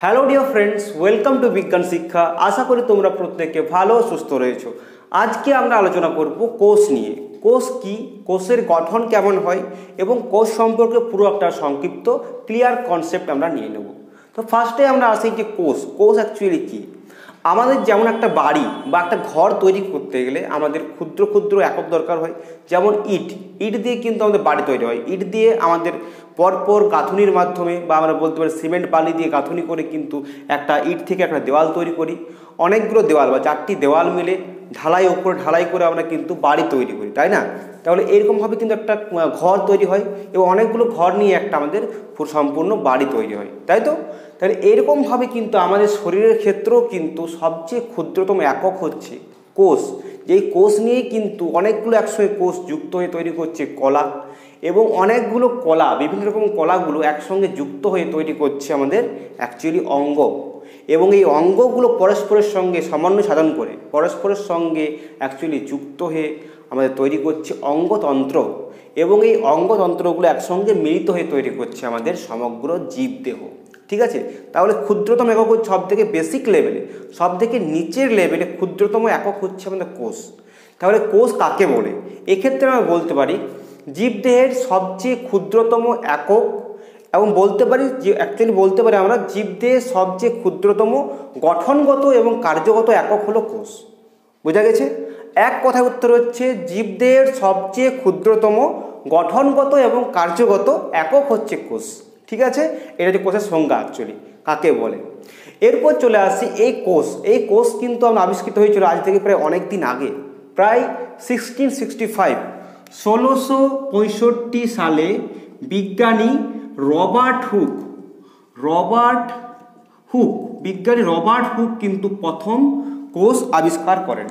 Hello dear friends, welcome to বিজ্ঞান শিক্ষা। আশা করি তোমরা প্রত্যেকে ভালো সুস্থ রয়েছো। আজকে আমরা আলোচনা করব কোষ নিয়ে। কোষ কি, কোষের গঠন কেমন হয় এবং কোষ সম্পর্কে পুরো একটা সংক্ষিপ্ত ক্লিয়ার কনসেপ্ট আমরা নিয়ে নেব। তো ফার্স্টে আমরা আসি যে কোষ অ্যাকচুয়ালি কি। আমাদের যেমন একটা বাড়ি বা একটা ঘর তৈরি করতে গেলে আমাদের ক্ষুদ্র ক্ষুদ্র একক দরকার হয়। যেমন ইট দিয়ে কিন্তু আমাদের বাড়ি তৈরি হয়। ইট দিয়ে আমাদের পরপর গাঁথুনির মাধ্যমে বা আমরা বলতে পারি সিমেন্ট বালি দিয়ে গাঁথুনি করে কিন্তু একটা ইট থেকে একটা দেওয়াল তৈরি করি। অনেকগুলো দেওয়াল বা 4টি দেওয়াল মিলে ঢালাই ওপর ঢালাই করে আমরা কিন্তু বাড়ি তৈরি করি, তাই না? তাহলে এরকমভাবে কিন্তু একটা ঘর তৈরি হয় এবং অনেকগুলো ঘর নিয়ে একটা আমাদের সম্পূর্ণ বাড়ি তৈরি হয়, তাই তো? তাহলে এরকমভাবে কিন্তু আমাদের শরীরের ক্ষেত্রেও কিন্তু সবচেয়ে ক্ষুদ্রতম একক হচ্ছে কোষ। যেই কোষ নিয়েই কিন্তু অনেকগুলো একসঙ্গে কোষ যুক্ত হয়ে তৈরি করছে কলা, এবং অনেকগুলো কলা, বিভিন্ন রকম কলাগুলো একসঙ্গে যুক্ত হয়ে তৈরি করছে আমাদের অ্যাকচুয়ালি অঙ্গ। এবং এই অঙ্গগুলো পরস্পরের সঙ্গে সমন্বয় সাধন করে পরস্পরের সঙ্গে অ্যাকচুয়ালি যুক্ত হয়ে আমাদের তৈরি করছে অঙ্গতন্ত্র, এবং এই অঙ্গতন্ত্রগুলো একসঙ্গে মিলিত হয়ে তৈরি করছে আমাদের সমগ্র জীবদেহ। ঠিক আছে? তাহলে ক্ষুদ্রতম একক হচ্ছে সব থেকে বেসিক লেভেলে, সব থেকে নিচের লেভেলে ক্ষুদ্রতম একক হচ্ছে আমাদের কোষ। তাহলে কোষ কাকে বলে? এক্ষেত্রে আমরা বলতে পারি জীবদেহের সবচেয়ে ক্ষুদ্রতম একক, এবং বলতে পারি যে অ্যাকচুয়ালি বলতে পারি আমরা জীবদেহের সবচেয়ে ক্ষুদ্রতম গঠনগত এবং কার্যগত একক হলো কোষ। বোঝা গেছে? এক কথায় উত্তর হচ্ছে জীবদেহের সবচেয়ে ক্ষুদ্রতম গঠনগত এবং কার্যগত একক হচ্ছে কোষ। ঠিক আছে? এটা হচ্ছে কোষের সংজ্ঞা অ্যাকচুয়ালি কাকে বলে। এরপর চলে আসি এই কোষ কিন্তু আমরা আবিষ্কৃত হয়েছিল আজ থেকে প্রায় অনেক দিন আগে, প্রায় 1665 1665 সালে বিজ্ঞানী রবার্ট হুক কিন্তু প্রথম কোষ আবিষ্কার করেন।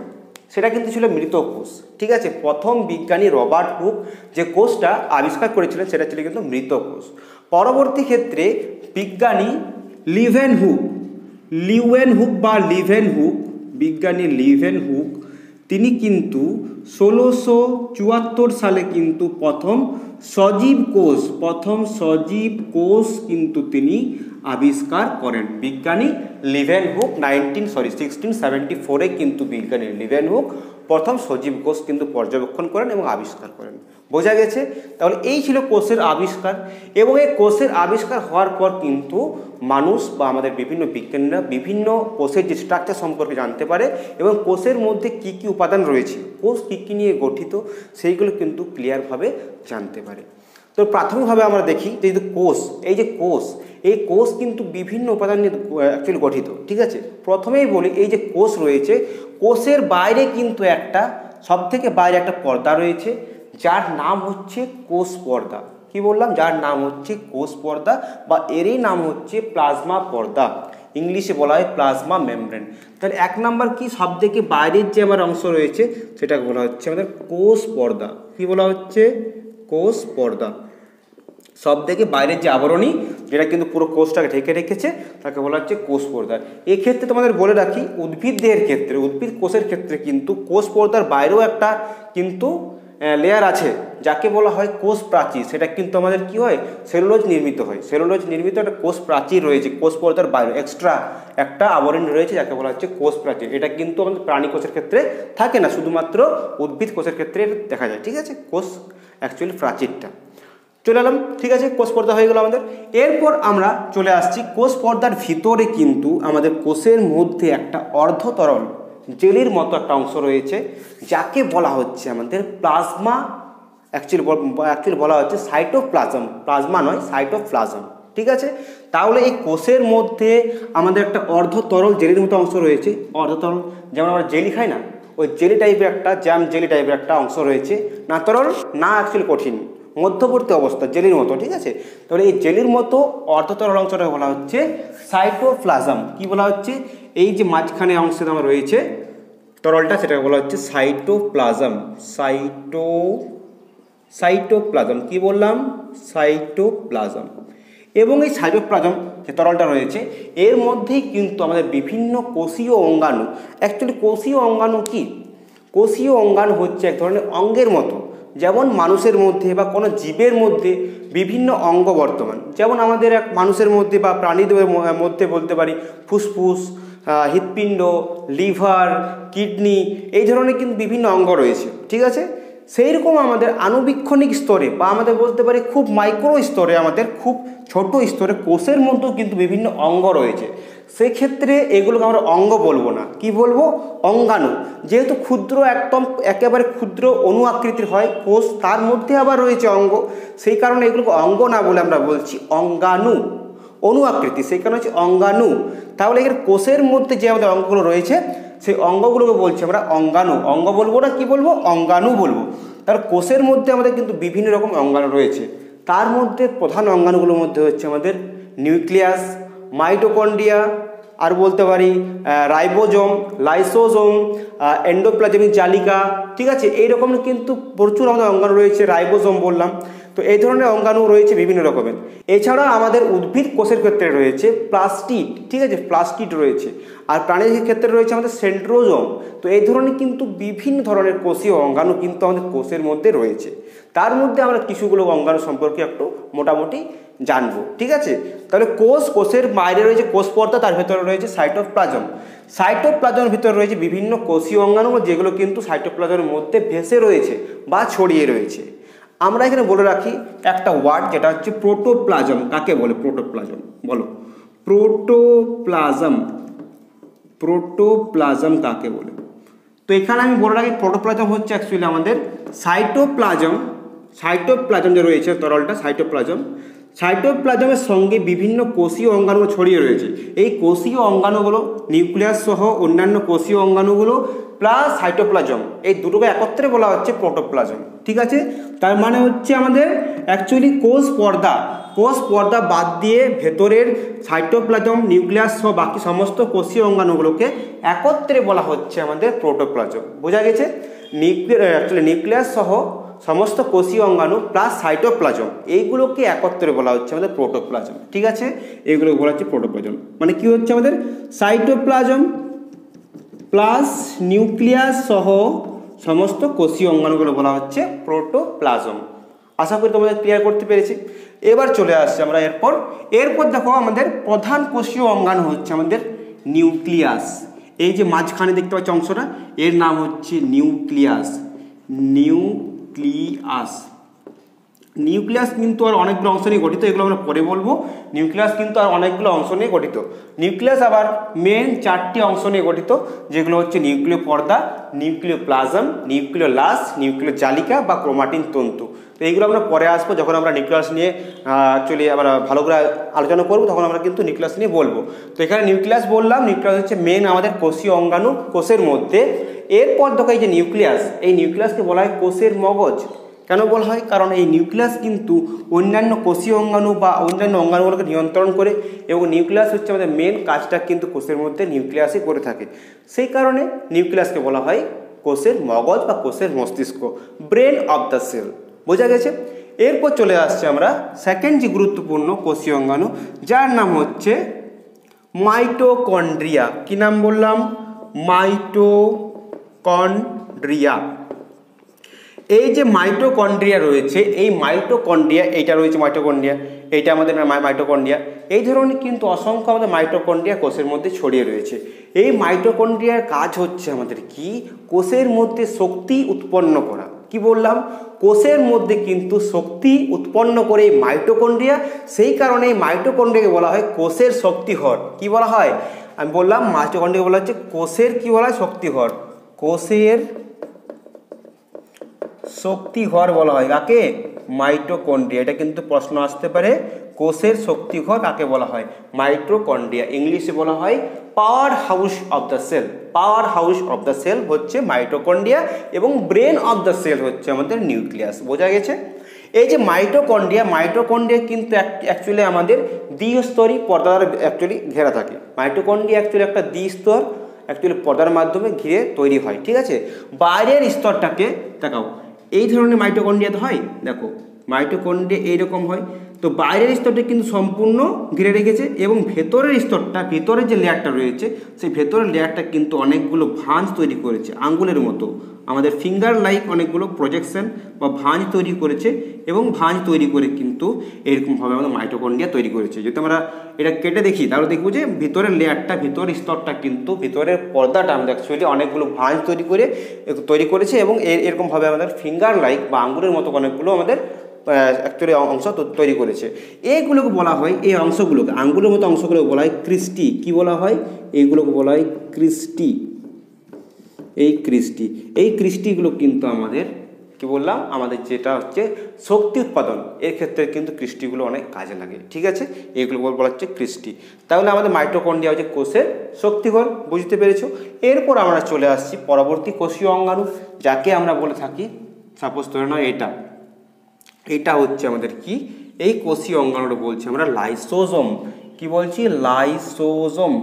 সেটা কিন্তু ছিল মৃত কোষ। ঠিক আছে? প্রথম বিজ্ঞানী রবার্ট হুক যে কোষটা আবিষ্কার করেছিলেন সেটা ছিল কিন্তু মৃত কোষ। পরবর্তী ক্ষেত্রে বিজ্ঞানী লিভেনহুক তিনি কিন্তু 1674 সালে কিন্তু প্রথম সজীব কোষ কিন্তু তিনি আবিষ্কার করেন। বিজ্ঞানী লিভেনহুক 1674 কিন্তু বিজ্ঞানী লিভেনহুক প্রথম সজীব কোষ কিন্তু পর্যবেক্ষণ করেন এবং আবিষ্কার করেন। বোঝা গেছে? তাহলে এই ছিল কোষের আবিষ্কার। এবং এই কোষের আবিষ্কার হওয়ার পর কিন্তু মানুষ বা আমাদের বিভিন্ন বিজ্ঞানীরা বিভিন্ন কোষের যে স্ট্রাকচার সম্পর্কে জানতে পারে এবং কোষের মধ্যে কি কি উপাদান রয়েছে, কোষ কী কী নিয়ে গঠিত, সেইগুলো কিন্তু ক্লিয়ারভাবে জানতে পারে। তো প্রাথমিকভাবে আমরা দেখি যে এই কোষ কিন্তু বিভিন্ন উপাদান নিয়ে অ্যাকচুয়ালি গঠিত। ঠিক আছে? প্রথমেই বলি এই যে কোষ রয়েছে, কোষের বাইরে কিন্তু সবথেকে বাইরে একটা পর্দা রয়েছে যার নাম হচ্ছে কোষ পর্দা। কি বললাম? যার নাম হচ্ছে কোষ পর্দা, বা এরই নাম হচ্ছে প্লাজমা পর্দা, ইংলিশে বলা হয় প্লাজমা মেমব্রেন। তাহলে এক নাম্বার কি, সবথেকে বাইরের যে আমার অংশ রয়েছে সেটাকে বলা হচ্ছে আমাদের কোষ পর্দা। কি বলা হচ্ছে? কোষ পর্দা। সব থেকে বাইরের যে আবরণী যেটা কিন্তু পুরো কোষটাকে ঢেকে রেখেছে তাকে বলা হচ্ছে কোষ পর্দা। এক্ষেত্রে তোমাদের বলে রাখি উদ্ভিদ কোষের ক্ষেত্রে কিন্তু কোষ পর্দার বাইরেও একটা কিন্তু লেয়ার আছে যাকে বলা হয় কোষ প্রাচীর। সেটা কিন্তু আমাদের কি হয়, সেলুলোজ নির্মিত একটা কোষ প্রাচীর রয়েছে। কোষ পর্দার বাইরে এক্সট্রা একটা আবরণী রয়েছে যাকে বলা হচ্ছে কোষ প্রাচীর। এটা কিন্তু আমাদের প্রাণী কোষের ক্ষেত্রে থাকে না, শুধুমাত্র উদ্ভিদ কোষের ক্ষেত্রে দেখা যায়। ঠিক আছে? কোষ অ্যাকচুয়ালি প্রাচীরটা চলে এলাম। ঠিক আছে? কোষ পর্দা হয়ে গেল আমাদের। এরপর আমরা চলে আসছি কোষ পর্দার ভিতরে কিন্তু আমাদের কোষের মধ্যে একটা অর্ধতরল জেলির মতো একটা অংশ রয়েছে যাকে বলা হচ্ছে আমাদের প্লাজমা। অ্যাকচুয়ালি বলা হচ্ছে সাইটোপ্লাজম, প্লাজমা নয় সাইটোপ্লাজম। ঠিক আছে? তাহলে এই কোষের মধ্যে আমাদের একটা অর্ধতরল জেলির মতো অংশ রয়েছে। অর্ধতরল যেমন আমরা জেলি খাই না, ওই জেলি টাইপের একটা জ্যাম জেলি টাইপের একটা অংশ রয়েছে, না তরল না অ্যাকচুয়ালি কঠিন, মধ্যবর্তী অবস্থা জেলির মতো। ঠিক আছে? তাহলে এই জেলির মতো অর্ধতরল অংশটা বলা হচ্ছে সাইটোপ্লাজম। কি বলা হচ্ছে? এই যে মাঝখানে অংশে আমার রয়েছে তরলটা সেটাকে বলা হচ্ছে সাইটোপ্লাজম। সাইটোপ্লাজম কি বললাম? সাইটোপ্লাজম। এবং এই সাইটোপ্লাজম যে তরলটা রয়েছে এর মধ্যেই কিন্তু আমাদের বিভিন্ন কোষীয় অঙ্গাণু। অ্যাকচুয়ালি কোষীয় অঙ্গাণু কি? কোষীয় অঙ্গাণু হচ্ছে এক ধরনের অঙ্গের মতো যেমন মানুষের মধ্যে বা কোনো জীবের মধ্যে বিভিন্ন অঙ্গ বর্তমান, যেমন আমাদের এক মানুষের মধ্যে বা প্রাণীদের মধ্যে বলতে পারি ফুসফুস, হৃৎপিণ্ড, লিভার, কিডনি, এই ধরনের কিন্তু বিভিন্ন অঙ্গ রয়েছে, ঠিক আছে। সেই রকম আমাদের আণুবীক্ষণিক স্তরে বা আমাদের বলতে পারি খুব মাইক্রো স্তরে, আমাদের খুব ছোট স্তরে কোষের মধ্যেও কিন্তু বিভিন্ন অঙ্গ রয়েছে। সেক্ষেত্রে এগুলোকে আমরা অঙ্গ বলবো না, কি বলবো? অঙ্গাণু। যেহেতু ক্ষুদ্র, একদম একেবারে ক্ষুদ্র অণু আকৃতির হয় কোষ, তার মধ্যে আবার রয়েছে অঙ্গ, সেই কারণে এগুলোকে অঙ্গ না বলে আমরা বলছি অঙ্গাণু। অণু আকৃতি, সেই কারণে হচ্ছে অঙ্গাণু। তাহলে এখানে কোষের মধ্যে যে আমাদের অঙ্গগুলো রয়েছে সেই অঙ্গগুলোকে বলছি আমরা অঙ্গাণু। অঙ্গ বলবো না, কি বলবো? অঙ্গাণু বলবো। তার কোষের মধ্যে আমাদের কিন্তু বিভিন্ন রকম অঙ্গাণু রয়েছে। তার মধ্যে প্রধান অঙ্গাণুগুলোর মধ্যে হচ্ছে আমাদের নিউক্লিয়াস, মাইটোকন্ড্রিয়া, আর বলতে পারি রাইবোজোম, লাইসোজোম, এন্ডোপ্লাজমিক জালিকা, ঠিক আছে। এইরকম কিন্তু প্রচুর আমাদের অঙ্গাণু রয়েছে, রাইবোজোম বললাম। তো এই ধরনের অঙ্গাণু রয়েছে বিভিন্ন রকমের। এছাড়া আমাদের উদ্ভিদ কোষের ক্ষেত্রে রয়েছে প্লাস্টিড, ঠিক আছে, প্লাস্টিড রয়েছে। আর প্রাণীর ক্ষেত্রে রয়েছে আমাদের সেন্ট্রোজোম। তো এই ধরনের কিন্তু বিভিন্ন ধরনের কোষীয় অঙ্গাণু কিন্তু আমাদের কোষের মধ্যে রয়েছে। তার মধ্যে আমরা কিছুগুলো অঙ্গাণু সম্পর্কে একটু মোটামুটি জানবো, ঠিক আছে। তাহলে কোষের বাইরে রয়েছে কোষ পর্দা, তার ভেতরে রয়েছে সাইটোপ্লাজম। সাইটোপ্লাজমের ভিতরে রয়েছে বিভিন্ন কোষীয় অঙ্গাণু, যেগুলো কিন্তু সাইটোপ্লাজমের মধ্যে ভেসে রয়েছে বা ছড়িয়ে রয়েছে। আমরা এখানে বলে রাখি একটা ওয়ার্ড, যেটা হচ্ছে প্রোটোপ্লাজম। কাকে বলে প্রোটোপ্লাজম? বলো, প্রোটোপ্লাজম। প্রোটোপ্লাজম কাকে বলে? তো এখানে আমি বলে রাখি প্রোটোপ্লাজম হচ্ছে অ্যাকচুয়ালি আমাদের সাইটোপ্লাজম। সাইটোপ্লাজম যে রয়েছে তরলটা, সাইটোপ্লাজমের সঙ্গে বিভিন্ন কোষীয় অঙ্গাণু ছড়িয়ে রয়েছে। এই কোষীয় অঙ্গাণুগুলো নিউক্লিয়াস সহ অন্যান্য কোষীয় অঙ্গাণুগুলো প্লাস সাইটোপ্লাজম, এই দুটোকে একত্রে বলা হচ্ছে প্রোটোপ্লাজম, ঠিক আছে। তার মানে হচ্ছে আমাদের অ্যাকচুয়ালি কোষ পর্দা বাদ দিয়ে ভেতরের সাইটোপ্লাজম, নিউক্লিয়াস সহ বাকি সমস্ত কোষীয় অঙ্গাণুগুলোকে একত্রে বলা হচ্ছে আমাদের প্রোটোপ্লাজম। বোঝা গেছে? নিউক্লিয়াস সহ সমস্ত কোষীয় অঙ্গাণু প্লাস সাইটোপ্লাজম, এইগুলোকে একত্রে বলা হচ্ছে আমাদের প্রোটোপ্লাজম, ঠিক আছে। এইগুলো বলা হচ্ছে প্রোটোপ্লাজম। মানে কি হচ্ছে আমাদের সাইটোপ্লাজম প্লাস নিউক্লিয়াস সহ সমস্ত কোষীয় অঙ্গাণুগুলো বলা হচ্ছে প্রোটোপ্লাজম। আশা করি তোমাদের ক্লিয়ার করতে পেরেছি। এবার চলে আসছে আমরা এরপর দেখো আমাদের প্রধান কোষীয় অঙ্গাণু হচ্ছে আমাদের নিউক্লিয়াস। এই যে মাঝখানে দেখতে পাচ্ছি অংশটা, এর নাম হচ্ছে নিউক্লিয়াস। নিউক্লিয়াস কিন্তু আর অনেকগুলো অংশ নিয়ে গঠিত, এগুলো আমরা পরে বলবো। নিউক্লিয়াস কিন্তু আর অনেকগুলো অংশ নিয়ে গঠিত। নিউক্লিয়াস আবার মেন 4টি অংশ নিয়ে গঠিত, যেগুলো হচ্ছে নিউক্লিয় পর্দা, নিউক্লিওপ্লাজম, নিউক্লিওলাস, নিউক্লিয় জালিকা বা ক্রোমাটিন তন্তু। তো এইগুলো আমরা পরে আসবো, যখন আমরা নিউক্লিয়াস নিয়ে অ্যাকচুয়ালি আমরা ভালো করে আলোচনা করবো, তখন আমরা কিন্তু নিউক্লিয়াস নিয়ে বলবো। তো এখানে নিউক্লিয়াস বললাম, নিউক্লিয়াস হচ্ছে মেন আমাদের কোষীয় অঙ্গাণু কোষের মধ্যে। এরপর দেখো এই যে নিউক্লিয়াস, এই নিউক্লিয়াসকে বলা হয় কোষের মগজ। কেন বলা হয়? কারণ এই নিউক্লিয়াস কিন্তু অন্যান্য কোষীয় অঙ্গাণু বা অন্যান্য অঙ্গাণুগুলোকে নিয়ন্ত্রণ করে, এবং নিউক্লিয়াস হচ্ছে আমাদের মেন কাজটা কিন্তু কোষের মধ্যে নিউক্লিয়াসই করে থাকে। সেই কারণে নিউক্লিয়াসকে বলা হয় কোষের মগজ বা কোষের মস্তিষ্ক, ব্রেন অফ দ্য সেল। বোঝা গেছে? এরপর চলে আসছে আমরা সেকেন্ড যে গুরুত্বপূর্ণ কোষীয় অঙ্গাণু, যার নাম হচ্ছে মাইটোকন্ড্রিয়া। কি নাম বললাম? মাইটোকন্ড্রিয়া। এই যে মাইটোকন্ড্রিয়া রয়েছে, এই মাইটোকন্ড্রিয়া, এইটা রয়েছে মাইটোকন্ড্রিয়া, এইটা আমাদের মাইটোকন্ড্রিয়া। এই ধরনের কিন্তু অসংখ্য আমাদের মাইটোকন্ড্রিয়া কোষের মধ্যে ছড়িয়ে রয়েছে। এই মাইটোকন্ড্রিয়ার কাজ হচ্ছে আমাদের কি? কোষের মধ্যে শক্তি উৎপন্ন করা। কি বললাম? কোষের মধ্যে কিন্তু শক্তি উৎপন্ন করে এই মাইটোকন্ড্রিয়া। সেই কারণে এই মাইটোকন্ড্রিয়াকে বলা হয় কোষের শক্তিঘর। কি বলা হয়? আমি বললাম মাইটোকন্ড্রিয়া বলা হচ্ছে কোষের, কি বলা হয়? শক্তিঘর। কোষের শক্তিঘর বলা হয় কাকে? মাইটোকন্ড্রিয়া। এটা কিন্তু প্রশ্ন আসতে পারে, কোষের শক্তিঘর কাকে বলা হয়? মাইটোকন্ড্রিয়া। ইংলিশে বলা হয় power house of the cell. Power house of the cell হচ্ছে মাইটোকন্ড্রিয়া, এবং ব্রেন অফ দ্য সেল হচ্ছে আমাদের নিউক্লিয়াস। বোঝা গেছে? এই যে মাইটোকন্ড্রিয়া কিন্তু অ্যাকচুয়ালি আমাদের দ্বিস্তরী পর্দার অ্যাকচুয়ালি ঘেরা থাকে। মাইটোকন্ড্রিয়া অ্যাকচুয়ালি একটা দ্বিস্তর অ্যাকচুয়ালি পর্দার মাধ্যমে ঘিরে তৈরি হয়, ঠিক আছে। বাইরের স্তরটাকে দেখাও, এই ধরনের মাইটোকন্ড্রিয়া হয়। দেখো মাইটোকন্ড্রিয়া এইরকম হয়, তো বাইরের স্তরটা কিন্তু সম্পূর্ণ ঘিরে রেখেছে এবং ভেতরের স্তরটা, ভেতরের যে লেয়ারটা রয়েছে সেই ভেতরের লেয়ারটা কিন্তু অনেকগুলো ভাঁজ তৈরি করেছে আঙ্গুলের মতো, আমাদের ফিঙ্গার লাইক অনেকগুলো প্রজেকশন বা ভাঁজ তৈরি করেছে এবং ভাঁজ তৈরি করে কিন্তু এরকমভাবে আমাদের মাইটোকন্ড্রিয়া তৈরি করেছে। যদি আমরা এটা কেটে দেখি তাহলে দেখব যে ভিতরের লেয়ারটা, ভিতরের স্তরটা কিন্তু, ভিতরের পর্দাটা আমাদের অ্যাকচুয়ালি অনেকগুলো ভাঁজ তৈরি করেছে এবং এরকমভাবে আমাদের ফিঙ্গার লাইক বা আঙ্গুলের মতো অনেকগুলো আমাদের অ্যাকচুয়ালি অংশ তৈরি করেছে। এইগুলোকে বলা হয়, এই অংশগুলোকে আঙ্গুলের মতো অংশগুলোকে বলা হয় ক্রিস্টি। কি বলা হয়? এইগুলোকে বলা হয় ক্রিস্টি। এই ক্রিস্টিগুলো কিন্তু আমাদের কি বললাম, আমাদের যেটা হচ্ছে শক্তি উৎপাদন, এর ক্ষেত্রে কিন্তু ক্রিস্টিগুলো অনেক কাজে লাগে। ঠিক আছে, এইগুলো বলা হচ্ছে ক্রিস্টি। তাহলে আমাদের মাইটোকন্ড্রিয়া হচ্ছে কোষের শক্তিঘর, বুঝতে পেরেছো? এরপর আমরা চলে আসছি পরবর্তী কোষীয় অঙ্গাণু, যাকে আমরা বলে থাকি, সাপোজ ধরে নাও এটা হচ্ছে আমাদের কি, এই কোষীয় অঙ্গাণুটা বলছি আমরা লাইসোজোম। কি বলছি? লাইসোজোম।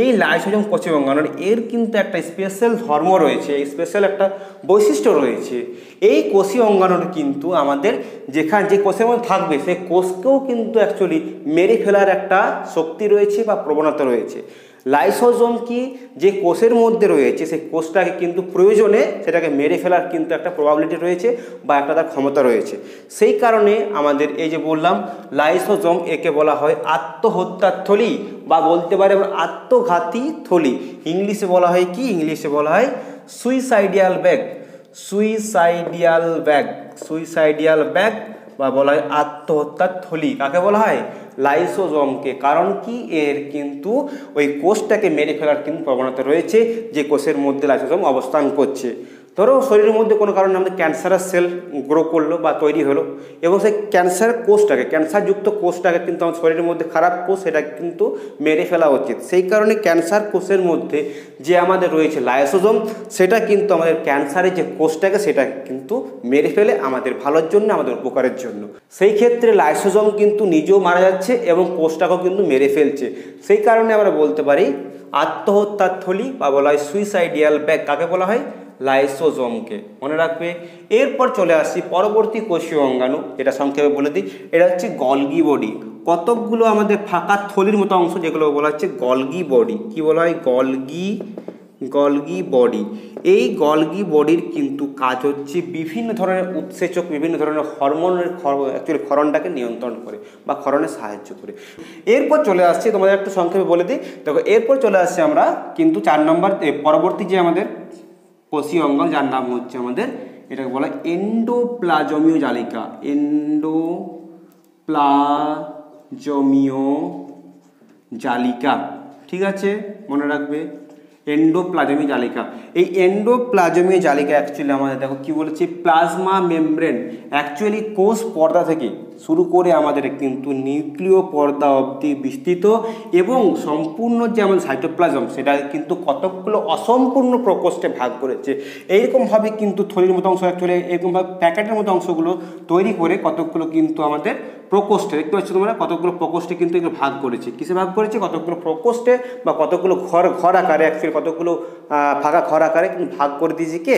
এই লাইসোজোম কোষীয় অঙ্গাণুর এর কিন্তু একটা স্পেশাল ধর্ম রয়েছে, স্পেশাল একটা বৈশিষ্ট্য রয়েছে। এই কোষীয় অঙ্গাণুর কিন্তু আমাদের যে কোষের মধ্যে থাকবে সেই কোষকেও কিন্তু অ্যাকচুয়ালি মেরে ফেলার একটা শক্তি রয়েছে বা প্রবণতা রয়েছে। লাইসোজোম কি, যে কোষের মধ্যে রয়েছে সেই কোষটাকে কিন্তু প্রয়োজনে সেটাকে মেরে ফেলার কিন্তু একটা প্রবাবিলিটি রয়েছে বা একটা তার ক্ষমতা রয়েছে। সেই কারণে আমাদের এই যে বললাম লাইসোজোম, একে বলা হয় আত্মহত্যার থলি বা বলতে পারি আমরা আত্মঘাতী থলি। ইংলিশে বলা হয় কি? ইংলিশে বলা হয় সুইসাইডিয়াল ব্যাগ বা বলা হয় আত্মহত্যার থলি। কাকে বলা হয়? লাইসোজোমকে। কারণ কি? এর কিন্তু ওই কোষটাকে মেরে ফেলার কিন্তু প্রবণতা রয়েছে, যে কোষের মধ্যে লাইসোজোম অবস্থান করছে। ধরো শরীরের মধ্যে কোনো কারণে আমাদের ক্যান্সারের সেল গ্রো করলো বা তৈরি হলো এবং সেই ক্যান্সারযুক্ত কোষটাকে কিন্তু আমাদের শরীরের মধ্যে খারাপ কোষ, সেটা কিন্তু মেরে ফেলা উচিত। সেই কারণে ক্যান্সার কোষের মধ্যে যে আমাদের রয়েছে লাইসোজোম, সেটা কিন্তু আমাদের ক্যান্সারের যে কোষটাকে সেটা কিন্তু মেরে ফেলে আমাদের ভালোর জন্য, আমাদের উপকারের জন্য। সেই ক্ষেত্রে লাইসোজোম কিন্তু নিজেও মারা যাচ্ছে এবং কোষটাকেও কিন্তু মেরে ফেলছে। সেই কারণে আমরা বলতে পারি আত্মহত্যার থলি বা বলা হয় সুইসাইডিয়াল ব্যাগ। কাকে বলা হয়? লাইসোজোমকে। মনে রাখবে। এরপর চলে আসছি পরবর্তী কোষীয় অঙ্গাণু, এটা সংক্ষেপে বলে দিই। এটা হচ্ছে গলগি বডি। কতকগুলো আমাদের ফাঁকা থলির মতো অংশ, যেগুলো বলা হচ্ছে গলগি বডি। কি বলা হয়? Golgi body. এই গলগি বডির কিন্তু কাজ হচ্ছে বিভিন্ন ধরনের উৎসেচক, বিভিন্ন ধরনের হরমোনের অ্যাকচুয়ালি ক্ষরণটাকে নিয়ন্ত্রণ করে বা ক্ষরণে সাহায্য করে। এরপর চলে আসছে, তোমাদের একটু সংক্ষেপে বলে দিই। দেখো, এরপর চলে আসছে আমরা কিন্তু 4 নম্বর পরবর্তী যে আমাদের কোষীয় অঙ্গাণু, যার নাম হচ্ছে আমাদের, এটাকে বলা হয় এন্ডোপ্লাজমীয় জালিকা। ঠিক আছে, মনে রাখবে এন্ডোপ্লাজমীয় জালিকা। এই এন্ডোপ্লাজমীয় জালিকা অ্যাকচুয়ালি আমাদের দেখো কি বলেছে, প্লাজমা মেমব্রেন, অ্যাকচুয়ালি কোষ পর্দা থেকে শুরু করে আমাদের কিন্তু নিউক্লিয় পর্দা অবধি বিস্তৃত এবং সম্পূর্ণ যে আমাদের সাইটোপ্লাজম, সেটা কিন্তু কতকগুলো অসম্পূর্ণ প্রকোষ্ঠে ভাগ করেছে। এইরকমভাবে কিন্তু থলির মতো অংশ, অ্যাকচুয়ালি এরকমভাবে প্যাকেটের মতো অংশগুলো তৈরি করে কতকগুলো কিন্তু আমাদের প্রকোষ্ঠে, দেখতে পাচ্ছ তোমরা, কতগুলো প্রকোষ্ঠে কিন্তু এগুলো ভাগ করেছে। কিসে ভাগ করেছে? কতগুলো প্রকোষ্ঠে বা কতগুলো ঘর আকারে, অ্যাকচুয়ালি কতগুলো ফাঁকা ঘর আকারে কিন্তু ভাগ করে দিয়েছে কে?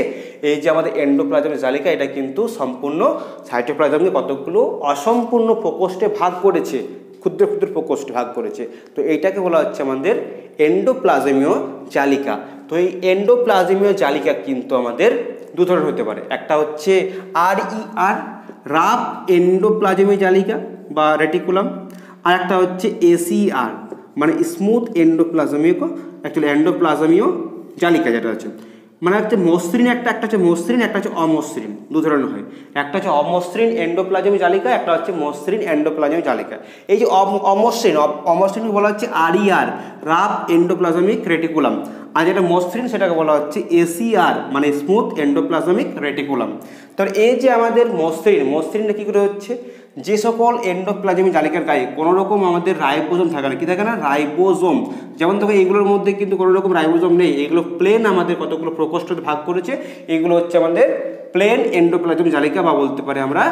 এই যে আমাদের এন্ডোপ্লাজমিক জালিকা, এটা কিন্তু সম্পূর্ণ সাইটোপ্লাজমকে কতগুলো অসম্পূর্ণ প্রকোষ্ঠে ভাগ করেছে, ক্ষুদ্র ক্ষুদ্র প্রকোষ্ঠে ভাগ করেছে। তো এইটাকে বলা হচ্ছে আমাদের এন্ডোপ্লাজমীয় জালিকা। তো এই এন্ডোপ্লাজমীয় জালিকা কিন্তু আমাদের দু ধরনের হতে পারে। একটা হচ্ছে RER, রাফ এন্ডোপ্লাজমীয় জালিকা বা রেটিকুলাম, আর একটা হচ্ছে SER, মানে স্মুথ এন্ডোপ্লাজমীয় জালিকা, যেটা হচ্ছে মানে হচ্ছে মসৃণ, একটা হচ্ছে মসৃণ, একটা হচ্ছে অমসৃণ, দু ধরনের হয়। একটা হচ্ছে অমসৃণ এন্ডোপ্লাজমিক জালিকা, একটা হচ্ছে মসৃণ এন্ডোপ্লাজমিক জালিকা। এই যে অমসৃণ বলা হচ্ছে RER, রাফ এন্ডোপ্লাজমিক রেটিকুলাম, আর যেটা মসৃণ সেটাকে বলা হচ্ছে SER, মানে স্মুথ এন্ডোপ্লাজমিক রেটিকুলাম। তাহলে এই যে আমাদের মসৃণটা কী করে হচ্ছে, যে সকল এন্ডোপ্লাজমিক জালিকার গায়ে কোনো রকম আমাদের রাইবোজোম থাকে না, কি থাকে না? রাইবোজোম। যেমন দেখো এইগুলোর মধ্যে কিন্তু কোনো রকম রাইবোজোম নেই, এগুলো প্লেন আমাদের কতগুলো প্রকোষ্ঠতে ভাগ করেছে, এগুলো হচ্ছে আমাদের প্লেন এন্ডোপ্লাজমিক জালিকা বা বলতে পারি আমরা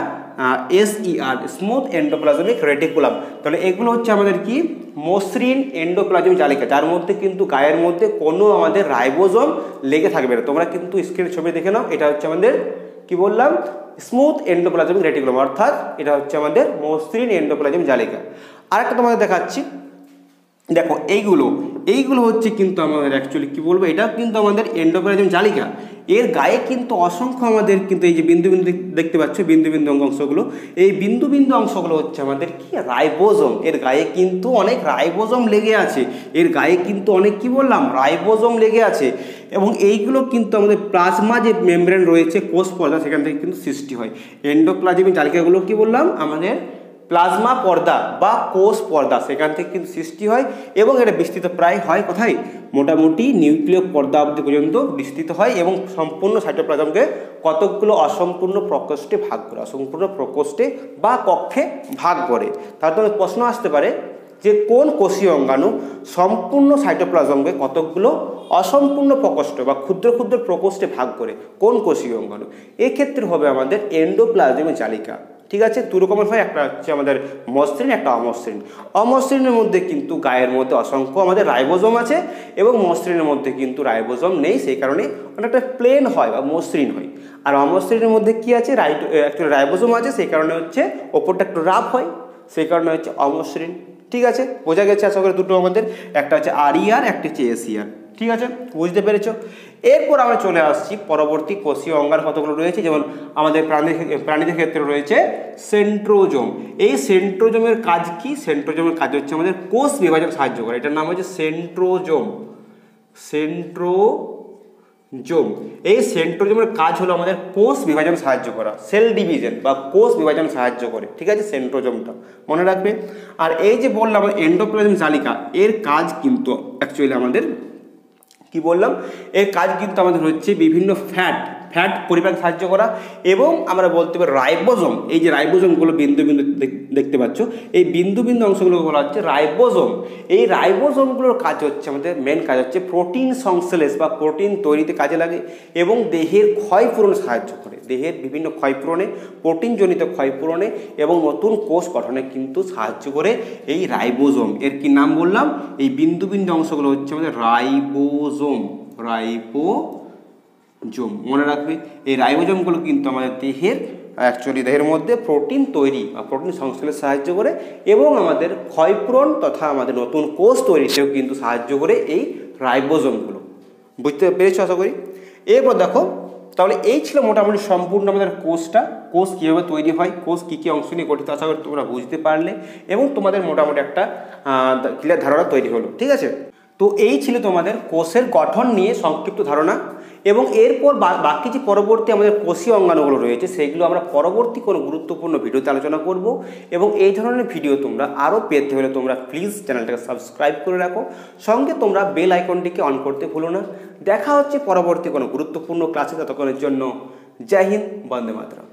SER, স্মুথ এন্ডোপ্লাজমিক রেটিকুলাম। তাহলে এগুলো হচ্ছে আমাদের কি? মসৃণ এন্ডোপ্লাজমিক জালিকা, যার মধ্যে কিন্তু গায়ের মধ্যে কোনো আমাদের রাইবোজোম লেগে থাকবে না। তোমরা কিন্তু স্ক্রিনের ছবি দেখে নাও, এটা হচ্ছে আমাদের কি বললাম, স্মুথ এন্ডোপ্লাজমিক রেটিকুলাম, অর্থাৎ এটা হচ্ছে আমাদের মসৃণ এন্ডোপ্লাজমিক জালিকা। আরেকটা তোমাদের দেখাচ্ছি, দেখো এইগুলো হচ্ছে কিন্তু আমাদের অ্যাকচুয়ালি কি বলবো, এটা কিন্তু আমাদের এন্ডোপ্লাজমিক জালিকা। এর গায়ে কিন্তু অসংখ্য আমাদের কিন্তু এই যে বিন্দু বিন্দু দেখতে পাচ্ছ, বিন্দু বিন্দু অংশগুলো, এই বিন্দু বিন্দু অংশগুলো হচ্ছে আমাদের কি রাইবোজোম। এর গায়ে কিন্তু অনেক রাইবোজোম লেগে আছে, এর গায়ে কিন্তু অনেক কি বললাম রাইবোজোম লেগে আছে। এবং এইগুলো কিন্তু আমাদের প্লাজমা যে মেমব্রেন রয়েছে কোষ পর্দা, সেখান থেকে কিন্তু সৃষ্টি হয়। এন্ডোপ্লাজমিক জালিকাগুলো কি বললাম আমাদের প্লাজমা পর্দা বা কোষ পর্দা, সেখান থেকে কিন্তু সৃষ্টি হয় এবং এটা বিস্তৃত প্রায় হয় কোথায়, মোটামুটি নিউক্লিয় পর্দা অবধি পর্যন্ত বিস্তৃত হয় এবং সম্পূর্ণ সাইটোপ্লাজমকে কতকগুলো অসম্পূর্ণ প্রকোষ্ঠে ভাগ করে, অসম্পূর্ণ প্রকোষ্ঠে বা কক্ষে ভাগ করে। তার তোমার প্রশ্ন আসতে পারে যে কোন কোষীয় অঙ্গাণু সম্পূর্ণ সাইটোপ্লাজমকে কতকগুলো অসম্পূর্ণ প্রকোষ্ঠ বা ক্ষুদ্র ক্ষুদ্র প্রকোষ্ঠে ভাগ করে, কোন কোষীয় অঙ্গাণু? এক্ষেত্রে হবে আমাদের এন্ডোপ্লাজমিক জালিকা। ঠিক আছে, দু রকমের হয়, একটা হচ্ছে আমাদের মসৃণ, একটা অমসৃণ। অমসৃণের মধ্যে কিন্তু গায়ের মধ্যে অসংখ্য আমাদের রাইবোজোম আছে এবং মসৃণের মধ্যে কিন্তু রাইবোজোম নেই, সেই কারণে অনেকটা প্লেন হয় বা মসৃণ হয়। আর অমসৃণের মধ্যে কি আছে, অ্যাকচুয়ালি রাইবোজোম আছে, সেই কারণে হচ্ছে ওপরটা একটু রাফ হয়, সেই কারণে হচ্ছে অমসৃণ। ঠিক আছে, বোঝা গেছে আশা করি দুটো আমাদের, একটা হচ্ছে আরইআর, একটা হচ্ছে এসইআর। ঠিক আছে, বুঝতে পেরেছ? এরপর আমরা চলে আসছি পরবর্তী কোষীয় অঙ্গাণু কতগুলো রয়েছে, যেমন আমাদের প্রাণীদের ক্ষেত্রে রয়েছে সেন্ট্রোজোম। এই সেন্ট্রোজোমের কাজ কি? সেন্ট্রোজোমের কাজ হচ্ছে আমাদের কোষ বিভাজন সাহায্য করে, এটার নাম হচ্ছে সেন্ট্রোজোম। এই সেন্ট্রোজোমের কাজ হলো আমাদের কোষ বিভাজন সাহায্য করা, সেল ডিভিশন বা কোষ বিভাজন সাহায্য করে। ঠিক আছে, সেন্ট্রোজোমটা মনে রাখবে। আর এই যে বললাম এন্ডোপ্লাজমিক জালিকা, এর কাজ কিন্তু অ্যাকচুয়ালি আমাদের কি বললাম, এর কাজ কিন্তু আমাদের হচ্ছে বিভিন্ন ফ্যাট পরিপাকে সাহায্য করা এবং আমরা বলতে পারি রাইবোজোম। এই যে রাইবোজোমগুলো বিন্দু বিন্দু দেখতে পাচ্ছ, এই বিন্দু বিন্দু অংশগুলো বলা হচ্ছে রাইবোজোম। এই রাইবোজোমগুলোর কাজ হচ্ছে আমাদের মেন কাজ হচ্ছে প্রোটিন সংশ্লেষ বা প্রোটিন তৈরিতে কাজে লাগে এবং দেহের ক্ষয়পূরণে সাহায্য করে, দেহের বিভিন্ন ক্ষয়পূরণে, প্রোটিনজনিত ক্ষয়পূরণে এবং নতুন কোষ গঠনে কিন্তু সাহায্য করে এই রাইবোজোম। এর কি নাম বললাম, এই বিন্দু বিন্দু অংশগুলো হচ্ছে আমাদের রাইবোজোম। মনে রাখবে, এই রাইবোজোমগুলো কিন্তু আমাদের দেহের মধ্যে প্রোটিন তৈরি বা প্রোটিন সংশ্লেষে সাহায্য করে এবং আমাদের ক্ষয়পূরণ তথা আমাদের নতুন কোষ তৈরিতেও কিন্তু সাহায্য করে এই রাইবোজোমগুলো। বুঝতে পেরেছো আশা করি? এরপর দেখো, তাহলে এই ছিল মোটামুটি সম্পূর্ণ আমাদের কোষ কীভাবে তৈরি হয়, কোষ কী কী অংশ নিয়ে গঠিত, আশা করি তোমরা বুঝতে পারলে এবং তোমাদের মোটামুটি একটা ক্লিয়ার ধারণা তৈরি হলো। ঠিক আছে, তো এই ছিল তোমাদের কোষের গঠন নিয়ে সংক্ষিপ্ত ধারণা এবং এরপর বাকি যে পরবর্তী আমাদের কোষীয় অঙ্গাণুগুলো রয়েছে সেগুলো আমরা পরবর্তী কোনো গুরুত্বপূর্ণ ভিডিওতে আলোচনা করব। এবং এই ধরনের ভিডিও তোমরা আরও পেতে হলে তোমরা প্লিজ চ্যানেলটাকে সাবস্ক্রাইব করে রাখো, সঙ্গে তোমরা বেল আইকনটিকে অন করতে ভুলো না। দেখা হচ্ছে পরবর্তী কোনো গুরুত্বপূর্ণ ক্লাসে, ততক্ষণের জন্য জয় হিন্দ, বন্দে মাতরম।